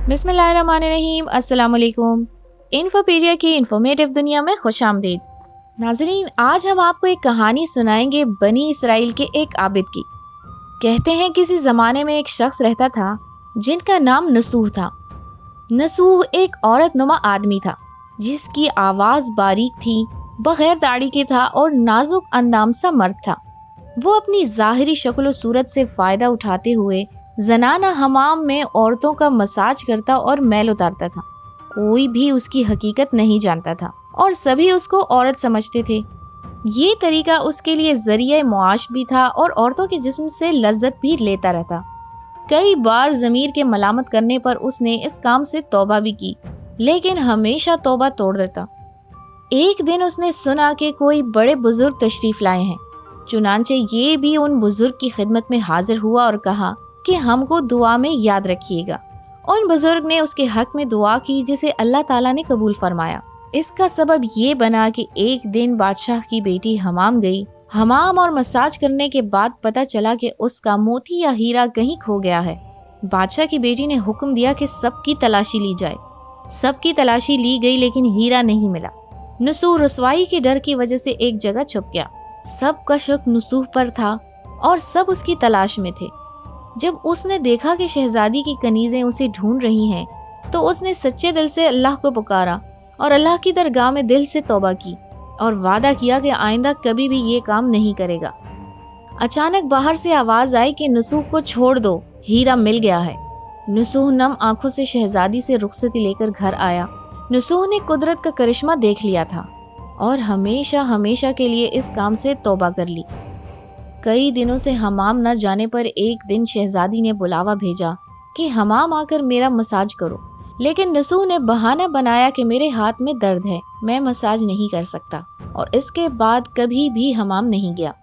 बिस्मिल्लाहिर्रहमानिर्रहीम। अस्सलाम वालेकुम। इन्फोपीडिया की इन्फॉर्मेटिव दुनिया में खुश आमदीद। नाजरीन, आज हम आपको एक कहानी सुनाएंगे बनी इसराइल के एक आबिद की। कहते हैं किसी ज़माने में एक शख्स रहता था जिनका नाम नसूह था। नसूह एक औरत नुमा आदमी था जिसकी आवाज़ बारीक थी, बगैर दाढ़ी के था और नाजुक अंदाम सा मर्द था। वो अपनी ज़ाहिरी शक्ल और सूरत से फ़ायदा उठाते हुए जनाना हमाम में औरतों का मसाज करता और मैल उतारता था। कोई भी उसकी हकीकत नहीं जानता था और सभी उसको औरत समझते थे। ये तरीका उसके लिए जरिए मुआश भी था और औरतों के जिस्म से लज्जत भी लेता रहता। कई बार ज़मीर के मलामत करने पर उसने इस काम से तौबा भी की, लेकिन हमेशा तौबा तोड़ देता। एक दिन उसने सुना कि कोई बड़े बुजुर्ग तशरीफ लाए हैं। चुनांचे ये भी उन बुजुर्ग की खिदमत में हाजिर हुआ और कहा कि हमको दुआ में याद रखिएगा। उन बुजुर्ग ने उसके हक में दुआ की जिसे अल्लाह ताला ने कबूल फरमाया। इसका सबब ये बना कि एक दिन बादशाह की बेटी हमाम गई। हमाम और मसाज करने के बाद पता चला कि उसका मोती या हीरा कहीं खो गया है। बादशाह की बेटी ने हुक्म दिया कि सबकी तलाशी ली जाए। सबकी तलाशी ली गई लेकिन हीरा नहीं मिला। नसूह रसवाई के डर की वजह से एक जगह छुप गया। सबका शक नसूह पर था और सब उसकी तलाश में थे। जब उसने देखा कि शहजादी की कनीजें उसे ढूंढ रही हैं, तो उसने सच्चे दिल से अल्लाह को पुकारा और अल्लाह की दरगाह में दिल से तौबा की और वादा किया कि आइंदा कभी भी ये काम नहीं करेगा। अचानक बाहर से आवाज आई कि नसूह को छोड़ दो, हीरा मिल गया है। नसूह नम आंखों से शहजादी से रुखसती लेकर घर आया। नसूह ने कुदरत का करिश्मा देख लिया था और हमेशा हमेशा के लिए इस काम से तौबा कर ली। कई दिनों से हमाम न जाने पर एक दिन शहजादी ने बुलावा भेजा कि हमाम आकर मेरा मसाज करो, लेकिन नसूह ने बहाना बनाया कि मेरे हाथ में दर्द है, मैं मसाज नहीं कर सकता, और इसके बाद कभी भी हमाम नहीं गया।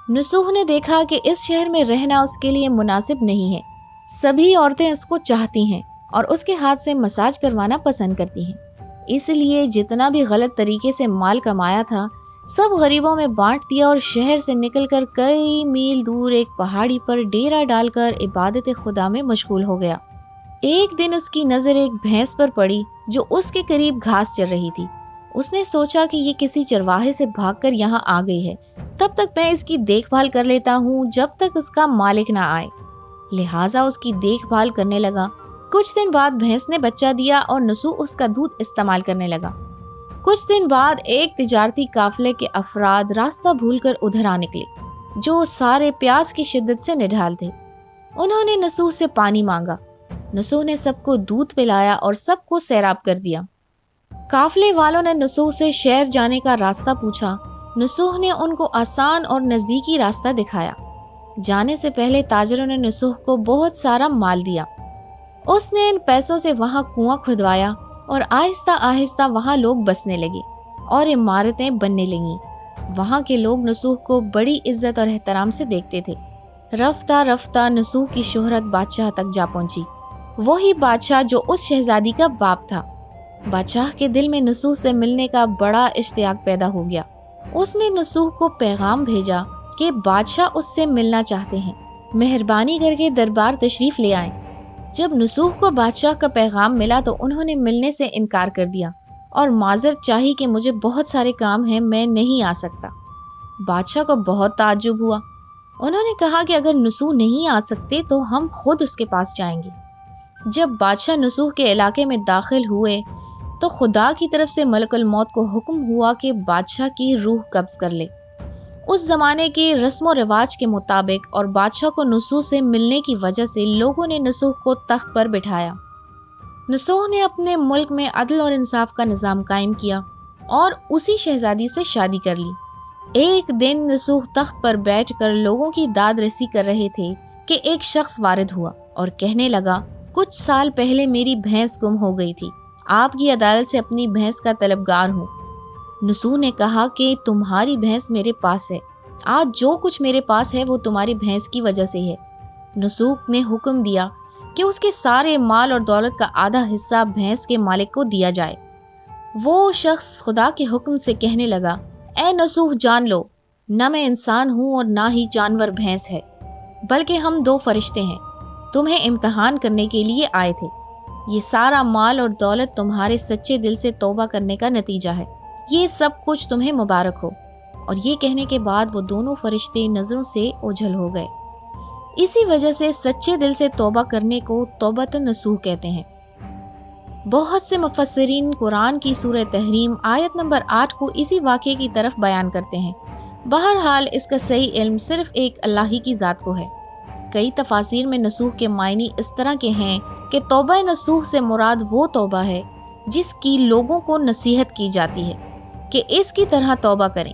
नसूह ने देखा कि इस शहर में रहना उसके लिए मुनासिब नहीं है। सभी औरतें उसको चाहती हैं और उसके हाथ से मसाज करवाना पसंद करती हैं। इसलिए जितना भी गलत तरीके से माल कमाया था सब गरीबों में बांट दिया और शहर से निकलकर कई मील दूर एक पहाड़ी पर डेरा डालकर इबादत खुदा में मशगूल हो गया। एक दिन उसकी नज़र एक भैंस पर पड़ी जो उसके करीब घास चर रही थी। उसने सोचा कि ये किसी चरवाहे से भागकर यहाँ आ गई है, तब तक मैं इसकी देखभाल कर लेता हूँ जब तक उसका मालिक ना आए। लिहाजा उसकी देखभाल करने लगा। कुछ दिन बाद भैंस ने बच्चा दिया और नसूह उसका दूध इस्तेमाल करने लगा। कुछ दिन बाद एक तिजारती काफले के अफराद रास्ता भूलकर उधर आ निकले, जो सारे प्यास की शिद्दत से निढाल थे। उन्होंने नसूह से पानी मांगा। नसूह ने सबको दूध पिलाया और सबको सैराब कर दिया। काफले वालों ने नसूह से शहर जाने का रास्ता पूछा। नसूह ने उनको आसान और नजदीकी रास्ता दिखाया। जाने से पहले ताजरों ने नसूह को बहुत सारा माल दिया। उसने इन पैसों से वहां कुआं खुदवाया और आहिस्ता आहिस्ता वहां लोग बसने लगे और इमारतें बनने लगीं। वहां के लोग नसूह को बड़ी इज्जत और एहतराम से देखते थे। रफ्ता रफ्ता नसूह की शोहरत बादशाह तक जा पहुंची, वही बादशाह जो उस शहजादी का बाप था। बादशाह के दिल में नसूह से मिलने का बड़ा इश्तियाक पैदा हो गया। उसने नसूह को पैगाम भेजा कि बादशाह उससे मिलना चाहते हैं, मेहरबानी करके दरबार तशरीफ ले आए। जब नसूह को बादशाह का पैगाम मिला तो उन्होंने मिलने से इनकार कर दिया और माजरत चाही कि मुझे बहुत सारे काम हैं, मैं नहीं आ सकता। बादशाह को बहुत ताज्जुब हुआ। उन्होंने कहा कि अगर नसूह नहीं आ सकते तो हम खुद उसके पास जाएंगे। जब बादशाह नसूह के इलाके में दाखिल हुए तो खुदा की तरफ से मलकुल मौत को हुक्म हुआ कि बादशाह की रूह कब्ज कर ले। उस जमाने के रस्म रिवाज के मुताबिक और बादशाह को नसूह से मिलने की वजह से लोगों ने नसूह को तख्त पर बिठाया। नसूह ने अपने मुल्क में अदल और इंसाफ का निज़ाम कायम किया और उसी शहजादी से शादी कर ली। एक दिन नसूह तख्त पर बैठकर लोगों की दाद रसी कर रहे थे कि एक शख्स वारिद हुआ और कहने लगा, कुछ साल पहले मेरी भैंस गुम हो गई थी, आपकी अदालत से अपनी भैंस का तलबगार हूँ। नसूह ने कहा कि तुम्हारी भैंस मेरे पास है, आज जो कुछ मेरे पास है वो तुम्हारी भैंस की वजह से है। नसूह ने हुक्म दिया कि उसके सारे माल और दौलत का आधा हिस्सा भैंस के मालिक को दिया जाए। वो शख्स खुदा के हुक्म से कहने लगा, ए नसूह, जान लो, न मैं इंसान हूँ और ना ही जानवर भैंस है, बल्कि हम दो फरिश्ते हैं, तुम्हें इम्तहान करने के लिए आए थे। یہ سارا مال اور دولت تمہارے سچے دل سے توبہ کرنے کا نتیجہ ہے، یہ سب کچھ تمہیں مبارک ہو۔ اور یہ کہنے کے بعد وہ دونوں فرشتے نظروں سے اوجھل ہو گئے۔ اسی وجہ سے سچے دل سے توبہ کرنے کو توبۃ النصوح کہتے ہیں۔ بہت سے مفسرین قرآن کی سورہ تحریم آیت نمبر 8 کو اسی واقعے کی طرف بیان کرتے ہیں۔ بہرحال اس کا صحیح علم صرف ایک اللہ ہی کی ذات کو ہے۔ کئی تفاسیر میں نصوح کے معنی اس طرح کے ہیں کہ توبہ نصوح سے مراد وہ توبہ ہے جس کی لوگوں کو نصیحت کی جاتی ہے کہ اس کی طرح توبہ کریں،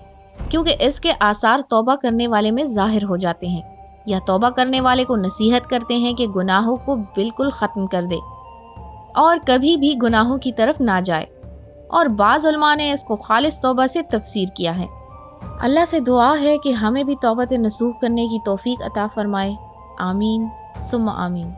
کیونکہ اس کے آثار توبہ کرنے والے میں ظاہر ہو جاتے ہیں، یا توبہ کرنے والے کو نصیحت کرتے ہیں کہ گناہوں کو بالکل ختم کر دے اور کبھی بھی گناہوں کی طرف نہ جائے۔ اور بعض علماء نے اس کو خالص توبہ سے تفسیر کیا ہے۔ اللہ سے دعا ہے کہ ہمیں بھی توبۃ نصوح کرنے کی توفیق عطا فرمائے۔ آمین ثم آمین۔